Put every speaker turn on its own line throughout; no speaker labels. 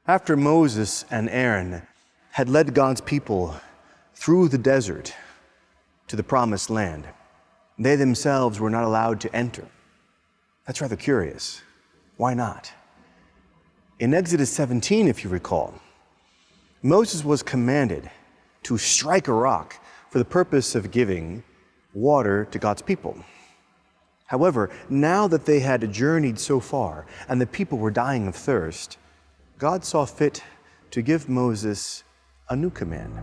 After Moses and Aaron had led God's people through the desert to the promised land, they themselves were not allowed to enter. That's rather curious. Why not? In Exodus 17, if you recall, Moses was commanded to strike a rock for the purpose of giving water to God's people. However, now that they had journeyed so far and the people were dying of thirst, God saw fit to give Moses a new command.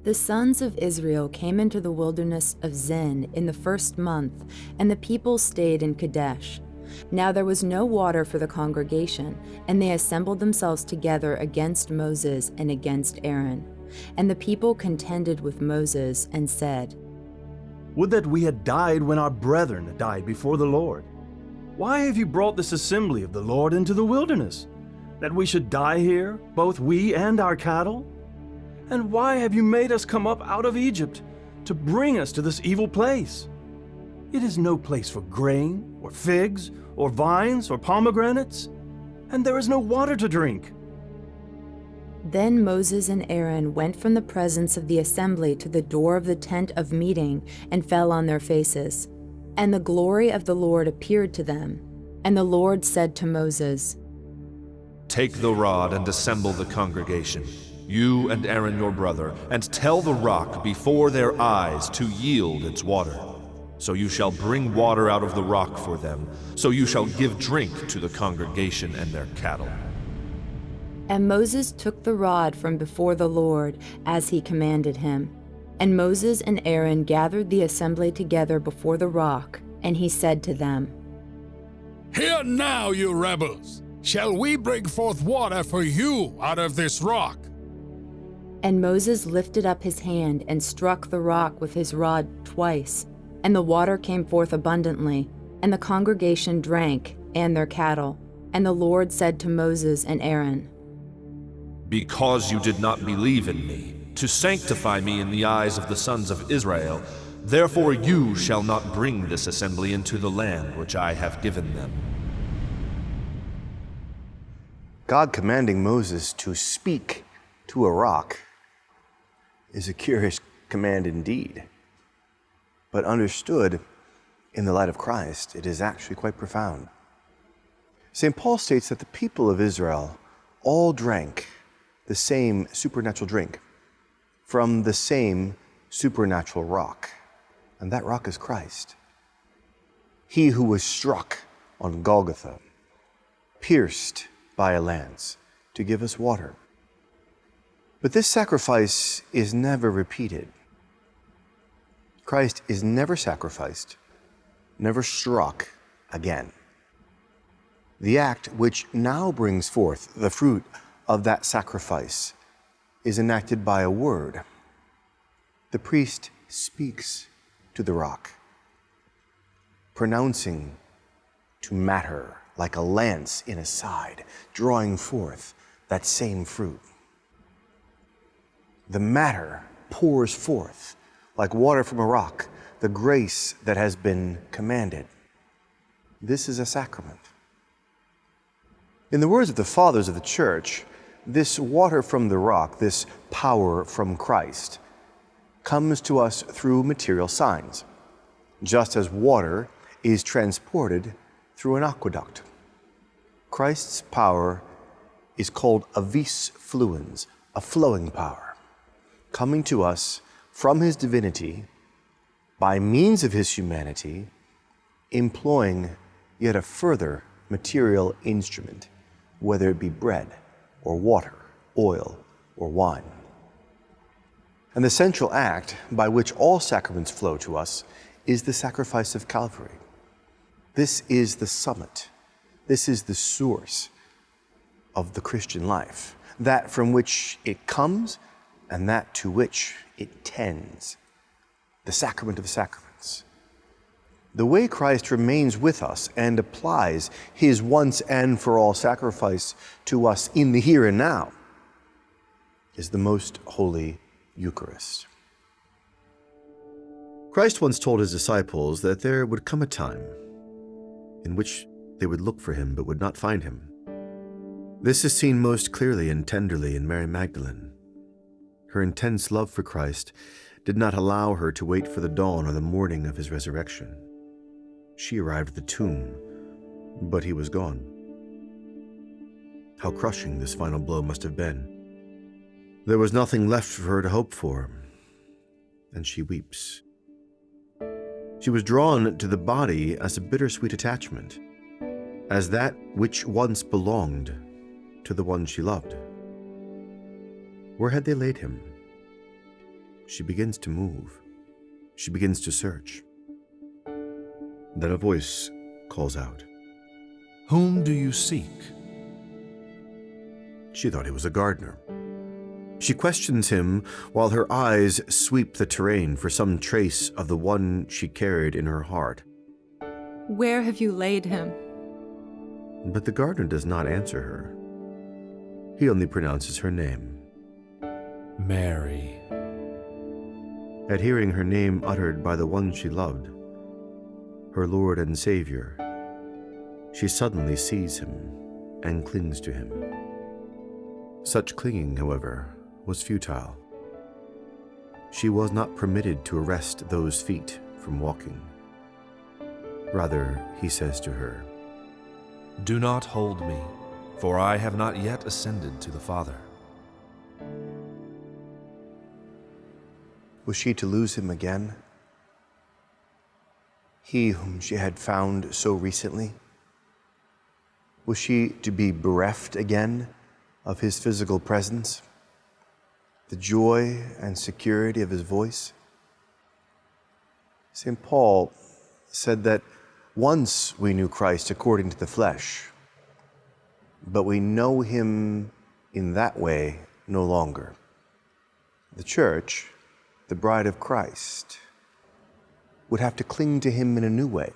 The sons of Israel came into the wilderness of Zin in the first month, and the people stayed in Kadesh. Now there was no water for the congregation, and they assembled themselves together against Moses and against Aaron. And the people contended with Moses and said,
"Would that we had died when our brethren died before the Lord. Why have you brought this assembly of the Lord into the wilderness? That we should die here, both we and our cattle? And why have you made us come up out of Egypt to bring us to this evil place? It is no place for grain, or figs, or vines, or pomegranates, and there is no water to drink."
Then Moses and Aaron went from the presence of the assembly to the door of the tent of meeting and fell on their faces. And the glory of the Lord appeared to them. And the Lord said to Moses,
"Take the rod and assemble the congregation, you and Aaron your brother, and tell the rock before their eyes to yield its water. So you shall bring water out of the rock for them, so you shall give drink to the congregation and their cattle."
And Moses took the rod from before the Lord, as he commanded him. And Moses and Aaron gathered the assembly together before the rock, and he said to them,
"Hear now, you rebels! Shall we bring forth water for you out of this rock?"
And Moses lifted up his hand and struck the rock with his rod twice, and the water came forth abundantly, and the congregation drank, and their cattle. And the Lord said to Moses and Aaron,
"Because you did not believe in me, to sanctify me in the eyes of the sons of Israel, therefore you shall not bring this assembly into the land which I have given them."
God commanding Moses to speak to a rock is a curious command indeed. But understood in the light of Christ, it is actually quite profound. St. Paul states that the people of Israel all drank the same supernatural drink from the same supernatural rock, and that rock is Christ. He who was struck on Golgotha, pierced by a lance to give us water. But this sacrifice is never repeated. Christ is never sacrificed, never struck again. The act which now brings forth the fruit of that sacrifice is enacted by a word. The priest speaks to the rock, pronouncing to matter like a lance in a side, drawing forth that same fruit. The matter pours forth like water from a rock, the grace that has been commanded. This is a sacrament. In the words of the fathers of the church, this water from the rock, this power from Christ, comes to us through material signs, just as water is transported through an aqueduct. Christ's power is called a vis fluens, a flowing power, coming to us from his divinity by means of his humanity, employing yet a further material instrument, whether it be bread or water, oil or wine. And the central act by which all sacraments flow to us is the sacrifice of Calvary. This is the summit. This is the source of the Christian life, that from which it comes and that to which it tends. the sacrament of sacraments. The way Christ remains with us and applies his once and for all sacrifice to us in the here and now is the most holy Eucharist. Christ once told his disciples that there would come a time in which they would look for him but would not find him. This is seen most clearly and tenderly in Mary Magdalene. Her intense love for Christ did not allow her to wait for the dawn or the morning of his resurrection. She arrived at the tomb, but he was gone. How crushing this final blow must have been. There was nothing left for her to hope for, and she weeps. She was drawn to the body as a bittersweet attachment, as that which once belonged to the one she loved. Where had they laid him? She begins to move. She begins to search. Then a voice calls out,
Whom do you seek?
She thought he was a gardener. She questions him while her eyes sweep the terrain for some trace of the one she carried in her heart.
Where have you laid him?
But the gardener does not answer her. He only pronounces her name.
Mary.
At hearing her name uttered by the one she loved, her Lord and Savior, she suddenly sees him and clings to him. Such clinging, however, was futile. She was not permitted to arrest those feet from walking. Rather, he says to her,
Do not hold me, for I have not yet ascended to the Father.
Was she to lose him again? He whom she had found so recently? Was she to be bereft again of his physical presence, the joy and security of his voice? St. Paul said that once we knew Christ according to the flesh, but we know him in that way no longer. The Church, the bride of Christ, would have to cling to him in a new way.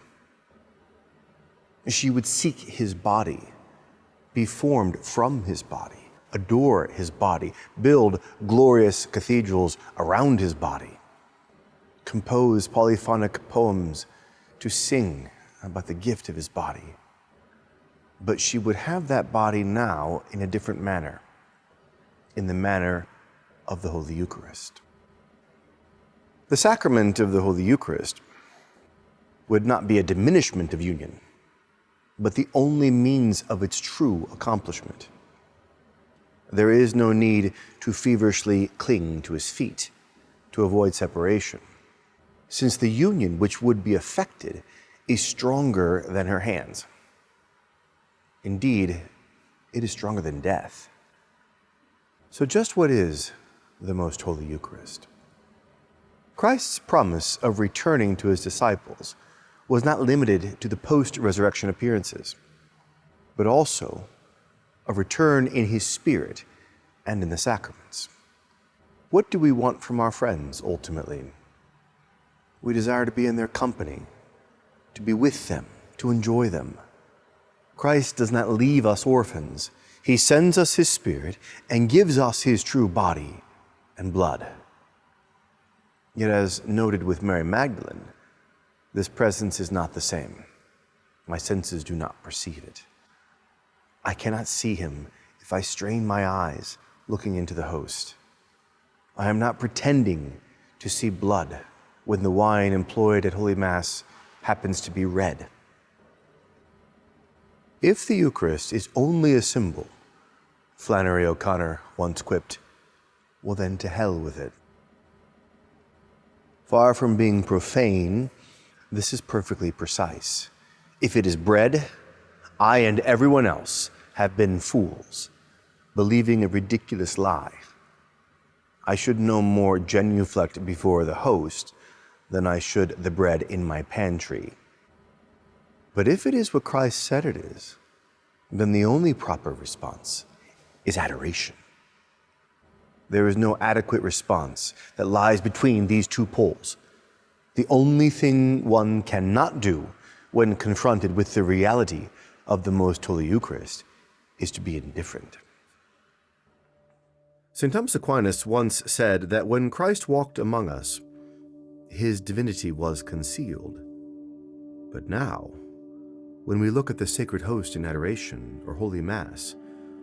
She would seek his body, be formed from his body, adore his body, build glorious cathedrals around his body, compose polyphonic poems to sing about the gift of his body. But she would have that body now in a different manner, in the manner of the Holy Eucharist. The sacrament of the Holy Eucharist would not be a diminishment of union, but the only means of its true accomplishment. There is no need to feverishly cling to his feet to avoid separation, since the union which would be effected is stronger than her hands. Indeed, it is stronger than death. So just what is the Most Holy Eucharist? Christ's promise of returning to his disciples was not limited to the post-resurrection appearances, but also a return in his spirit and in the sacraments. What do we want from our friends, ultimately? We desire to be in their company, to be with them, to enjoy them. Christ does not leave us orphans. He sends us his Spirit and gives us his true body and blood. Yet, as noted with Mary Magdalene, this presence is not the same. My senses do not perceive it. I cannot see him if I strain my eyes looking into the host. I am not pretending to see blood when the wine employed at Holy Mass happens to be red. If the Eucharist is only a symbol, Flannery O'Connor once quipped, well then to hell with it. Far from being profane, this is perfectly precise. If it is bread, I and everyone else have been fools, believing a ridiculous lie. I should no more genuflect before the host than I should the bread in my pantry. But if it is what Christ said it is, then the only proper response is adoration. There is no adequate response that lies between these two poles, The only thing one cannot do when confronted with the reality of the Most Holy Eucharist is to be indifferent. St. Thomas Aquinas once said that when Christ walked among us, his divinity was concealed. But now, when we look at the sacred host in adoration or Holy Mass,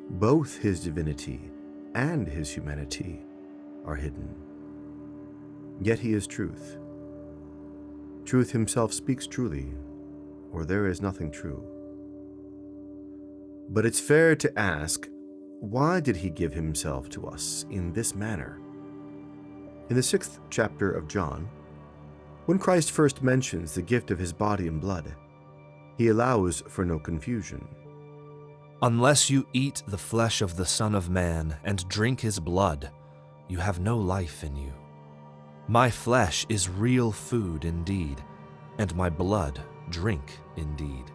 both his divinity and his humanity are hidden. Yet he is truth. Truth himself speaks truly, or there is nothing true. But it's fair to ask, why did he give himself to us in this manner? In the 6th chapter of John, when Christ first mentions the gift of his body and blood, he allows for no confusion.
Unless you eat the flesh of the Son of Man and drink his blood, you have no life in you. My flesh is real food indeed, and my blood drink indeed.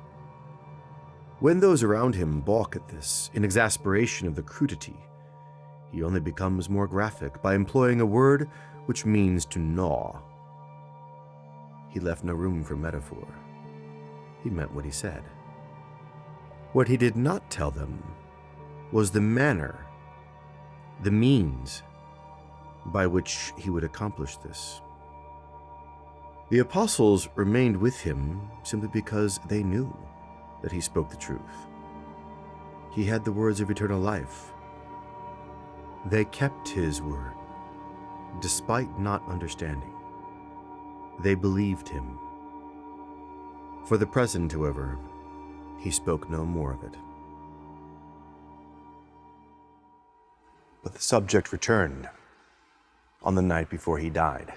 When those around him balk at this in exasperation of the crudity, he only becomes more graphic by employing a word which means to gnaw. He left no room for metaphor. He meant what he said. What he did not tell them was the manner, the means by which he would accomplish this. The apostles remained with him simply because they knew that he spoke the truth. He had the words of eternal life. They kept his word, despite not understanding. They believed him. For the present, however, he spoke no more of it. But the subject returned on the night before he died.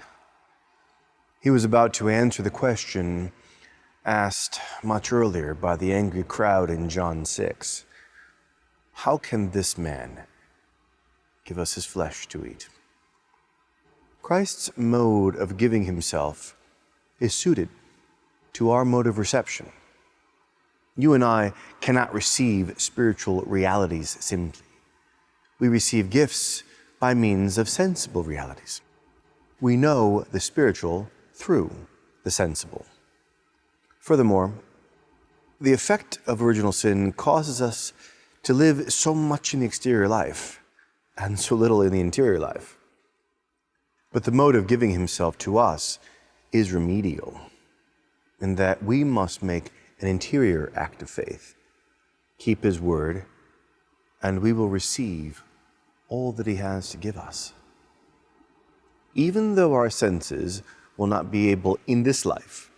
He was about to answer the question asked much earlier by the angry crowd in John 6. How can this man give us his flesh to eat? Christ's mode of giving himself is suited to our mode of reception. You and I cannot receive spiritual realities simply. We receive gifts by means of sensible realities. We know the spiritual through the sensible. Furthermore, the effect of original sin causes us to live so much in the exterior life and so little in the interior life. But the mode of giving himself to us is remedial, in that we must make an interior act of faith, keep his word, and we will receive all that he has to give us. Even though our senses will not be able in this life,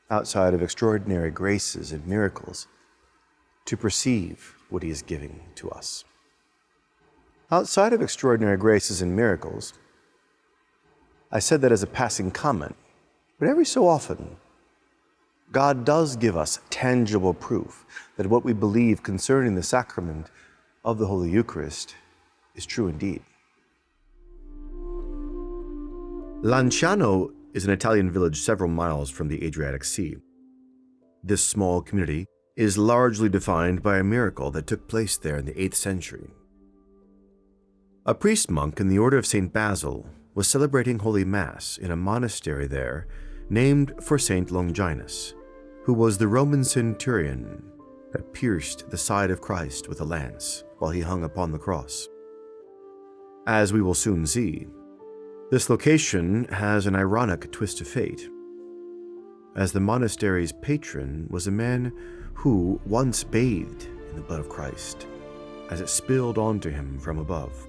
outside of extraordinary graces and miracles, to perceive what he is giving to us. Outside of extraordinary graces and miracles, I said that as a passing comment, but every so often, God does give us tangible proof that what we believe concerning the sacrament of the Holy Eucharist is true indeed. Lanciano is an Italian village several miles from the Adriatic Sea. This small community is largely defined by a miracle that took place there in the 8th century. A priest-monk in the order of St. Basil was celebrating Holy Mass in a monastery there named for St. Longinus, who was the Roman centurion that pierced the side of Christ with a lance while he hung upon the cross. As we will soon see, this location has an ironic twist of fate, as the monastery's patron was a man who once bathed in the blood of Christ as it spilled onto him from above.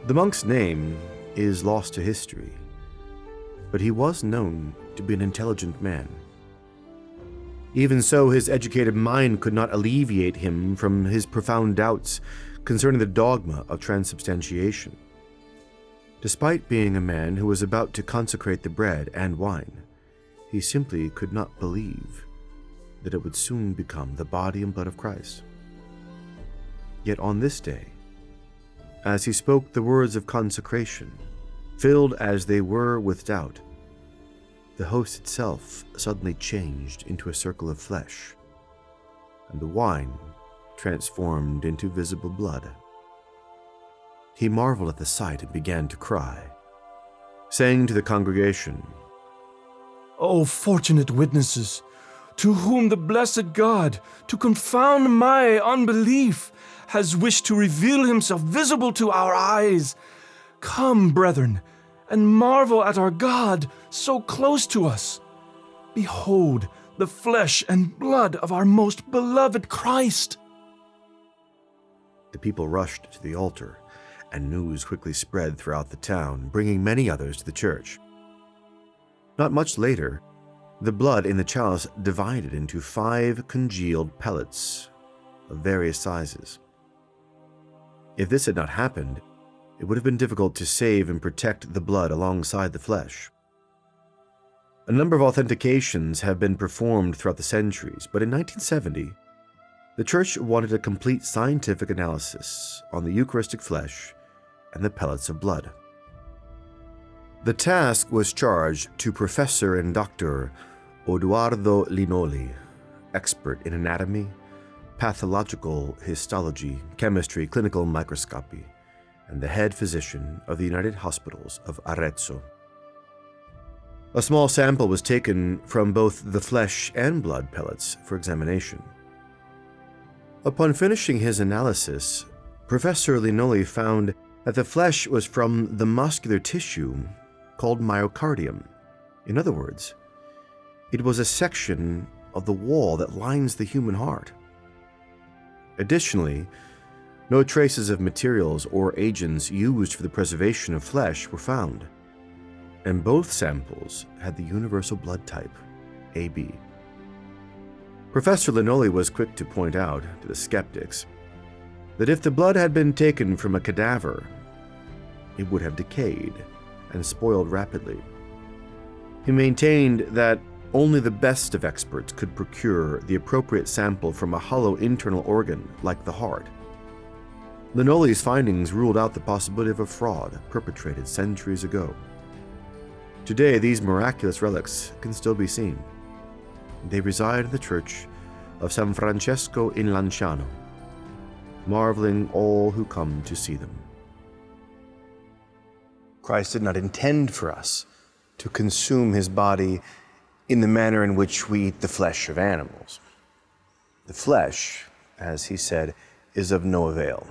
The monk's name is lost to history, but he was known to be an intelligent man. Even so, his educated mind could not alleviate him from his profound doubts concerning the dogma of transubstantiation. Despite being a man who was about to consecrate the bread and wine, he simply could not believe that it would soon become the body and blood of Christ. Yet on this day, as he spoke the words of consecration, filled as they were with doubt, the host itself suddenly changed into a circle of flesh, and the wine transformed into visible blood. He marveled at the sight and began to cry, saying to the congregation,
O fortunate witnesses, to whom the blessed God, to confound my unbelief, has wished to reveal himself visible to our eyes. Come, brethren, and marvel at our God so close to us. Behold the flesh and blood of our most beloved Christ.
The people rushed to the altar, and news quickly spread throughout the town, bringing many others to the church. Not much later, the blood in the chalice divided into 5 congealed pellets of various sizes. If this had not happened, it would have been difficult to save and protect the blood alongside the flesh. A number of authentications have been performed throughout the centuries, but in 1970, the Church wanted a complete scientific analysis on the Eucharistic flesh and the pellets of blood. The task was charged to Professor and Dr. Odoardo Linoli, expert in anatomy, pathological histology, chemistry, clinical microscopy, and the head physician of the United Hospitals of Arezzo. A small sample was taken from both the flesh and blood pellets for examination. Upon finishing his analysis, Professor Linoli found that the flesh was from the muscular tissue called myocardium. In other words, it was a section of the wall that lines the human heart. Additionally, no traces of materials or agents used for the preservation of flesh were found, and both samples had the universal blood type, AB. Professor Linoli was quick to point out to the skeptics that if the blood had been taken from a cadaver, it would have decayed and spoiled rapidly. He maintained that only the best of experts could procure the appropriate sample from a hollow internal organ like the heart. Linoli's findings ruled out the possibility of a fraud perpetrated centuries ago. Today, these miraculous relics can still be seen. They reside in the church of San Francesco in Lanciano, marveling all who come to see them. Christ did not intend for us to consume his body in the manner in which we eat the flesh of animals. The flesh, as he said, is of no avail.